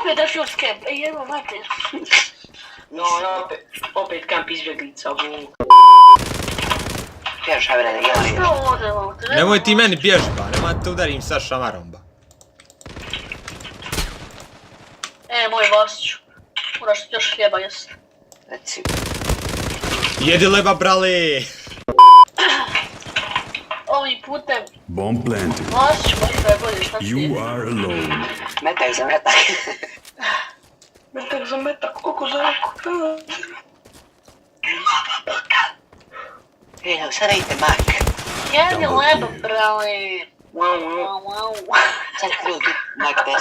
opet defuse camp, jebo mater. No, opet kamp izbjeglica ovu. Pješ, aj vrede, jedan je. Šta ovdje? Nemoj ti meni bježi ba, nemoj te udarim sa šamarom ba. Moj Vasiću. Moraš još hljeba jest. Reci. Jedi leba, brale! Ovim putem, Bomb planted. Vasiću, možda je bolje, šta ti je? You are alone. Metak za metak. Metak za metak, oko za oko. Evo, sada idite mak. Jedi leba, brale. Wow. Wow. Sad krivo tu mak 10,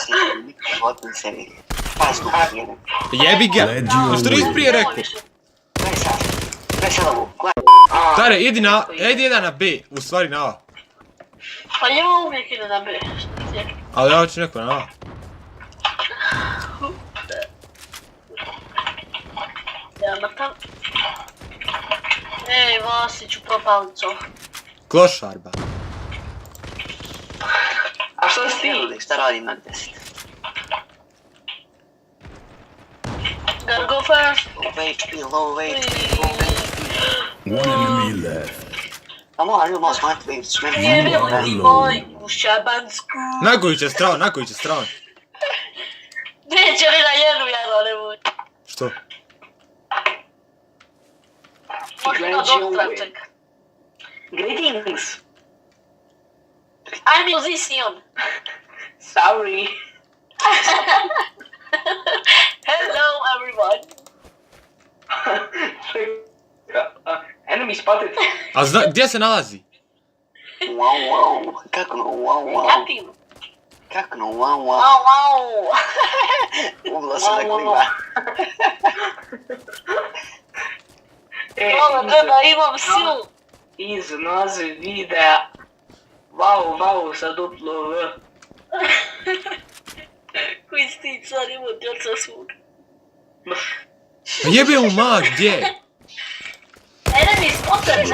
životin sebi. Pas tu jedan. Jebi ga! Glad you Što nisi prije rekao? Gledaj sad. Gledaj sad ovu. Stare, idi jedan na B, u stvari na A. Pa ja uvijek ide na B, šta ti je? Ali ja hoću neko na A. Ja matam. Vasiću, propalico. Klošar ba. A što si ti? Šta radi mak 10? Gotta go first. Low HP, low HP. One enemy left. Pa moram malo smanjiti smrti. Jebilo ti moj, u Šabansku. Nakoji će stran. Neće li na jedno nemoj. Što? Možda na doktora čeka. Greetings. I'm in position. Sorry. Hello everyone. Enemy spotted. A gdje se nalazi? Wow. Kako no wow. Jatim. Kako no wow. Wow. Ugla se da klima. Gleda, imam silu. Iz naziv videa. Wow, sa duplo V. Koji si ti car imao djeca svog. Jebe u mag, gdje? Enemy spotted.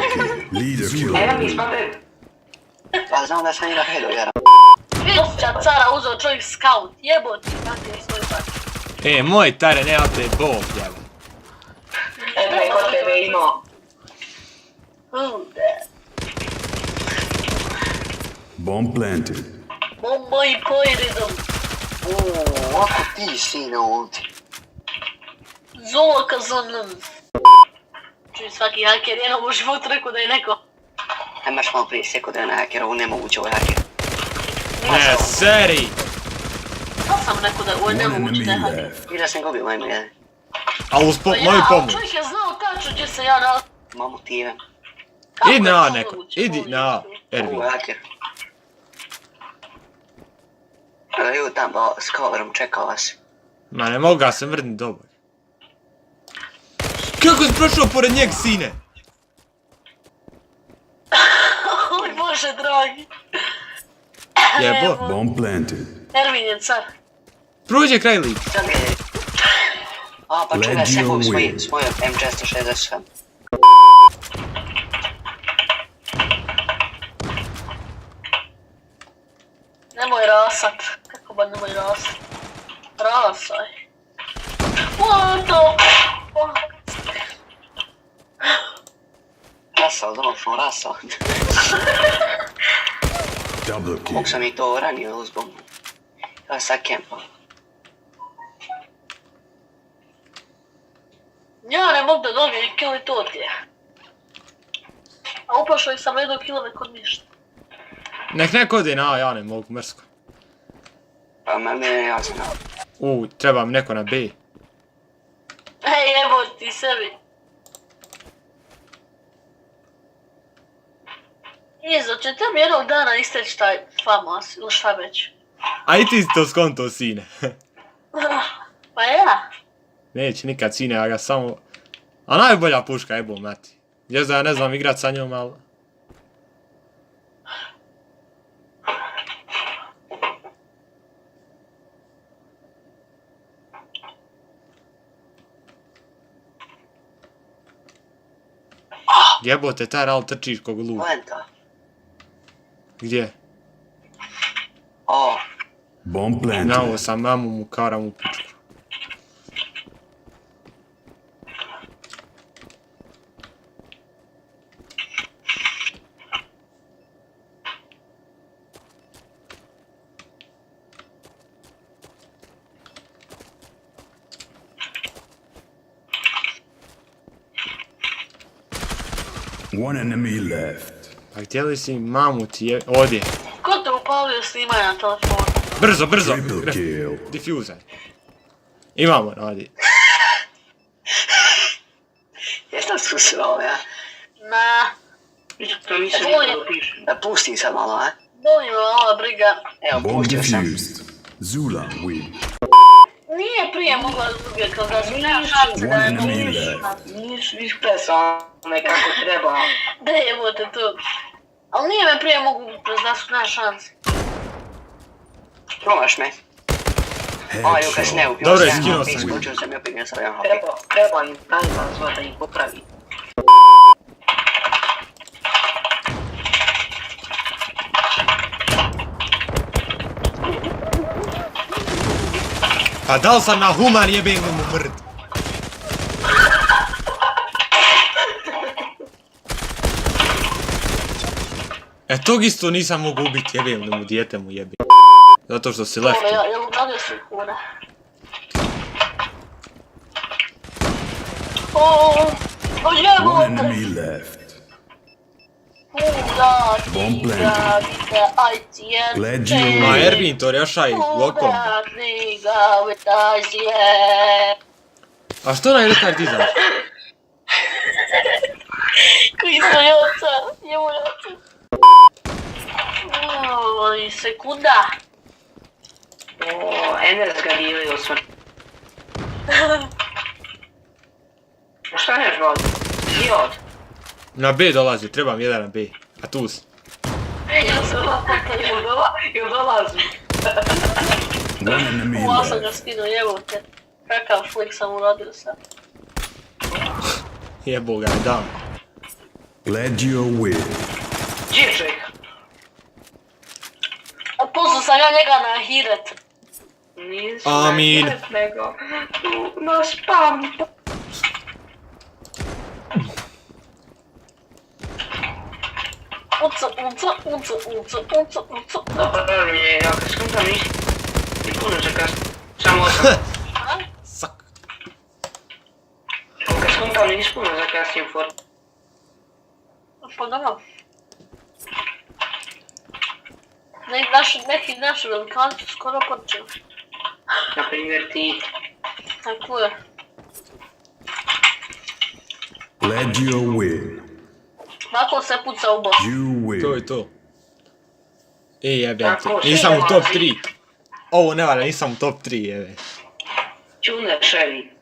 Leader kill. Enemy spotted. Pa znam da sam njega hedo vjeram. Osjeća cara uzeo čovjek scout. Jebo ti, kako je svoj pak. Moj tare, nema te bog, jebe. Preko tebe imao. Bomb planted. Bomba i pojedom. Ako ti sine ovdje. Zoka za nam. Čuj, svaki haker jednom u životu rekao da je neko. Aj marš malo prije seko da je na haker, ovo nemoguće, ovo je haker. Ne, seri! Znao sam neko da ovo je One nemoguće da je enemy haker. left. Vidio sam gubio majmu jedan. Ali uz moju Ali pomoć. čovjek je znao tačno gdje se ja nalazim. Ima motive. Idi na A neko, idi na A, Ervin. Ovo je haker. Evo tamo s coverom čekao vas. Ma ne mogu ga se mrdnit dobro. Kako si prošao pored njeg, sine? Oj Bože dragi. Jebo. Bomb planted. Ervin je car. Prođe kraj lik. A pa čuvaj sefu s mojom M460. Nemoj rasat. Kako ba nemoj rasat? Rasaj. What the fuck? Rasao, donošno rasao. Double kill. Mogu sam i to ranio uz bombu. Evo sad kempa. Ja ne mogu da dobijem kill i to ti je. A upašao ih sam jednog killove kod ništa. Nek neko ode na A, ja ne mogu, mrsko. Pa mene je jasno. Treba mi neko na B. Jebo ti sebi. Izo, će tebi jednog dana isteći taj famas ili šta već. A i ti si to skonto, sine. Pa ja. Neće nikad, sine, ja ga samo... A najbolja puška, jebo mati. Jest da ja ne znam igrat sa njom, ali... Jebote, taj ral trčiš kog lud. Lenta. Gdje? O. Bomb planted. Nao sam mamu mu karam u pičku. One enemy left. Pa htjeli si mamu ti je... Ovdje. Ko te upalio snimanje na telefonu? Brzo, brzo. Triple kill. Diffuser. Imamo, radi. Jesam susrao, ja? Na, To nisam nikad dopišem. Da pustim sad malo, a? boli me ova briga. Evo, Bomb pustio sam. defused. Zula win. Nije prije mogla izgubiti kao da su nema šanse da One je enemy dobiš. left. Nisi ispresao nekako treba. Da jebote to. Ali nije me prije mogu da su nema šanse. Promaš me. Aj, kad si ne ubio. Dobro, sam, skinuo sam. Iskočio sam i opet ne stavljam HP. Treba im tajman zva da ih popravi. Pa dal sam na human jebem mu mrd. E tog isto nisam mogu ubiti, jebem da mu dijete mu jebem. Zato što si left. Jel uradio si kuna? O One jebote! enemy left. Kuda Bomb ti planted. ga, ITN. Glad you Ma Ervin to rješaj lokom. Kuda ti ga, with ITN. A što najrekaj ti znaš? Koji smo joca, jemo joca. Oj, sekunda. O, Enes ga dilio sam. Šta neš vod? Idiot. Na B dolazi, trebam jedan na B. A tu si. Ja sam Jel dolazi? One enemy Ova sam ga left. skinuo, jebote. Kakav flik sam uradio sad. Jebo ga, dam. Glad you win. Gdje čovjek? A poslao sam ja njega na hiret. Nisam Amin. nego tu na spam. Uca. Dobro mi je, ja kad skontam nisi puno zakasnio. Samo 8. Sak. Kad skontam nisi puno zakasnio for. Pa dobro. Neki naši velikani su skoro počeli. Na primjer ti. Tako je. Glad you win. Nakon se puca u boss. You To win. je to. Ej jebem ti. Tako, Nisam u sve top dolazi. 3. Ovo ne valja, nisam u top 3 jebe. Čune šeri.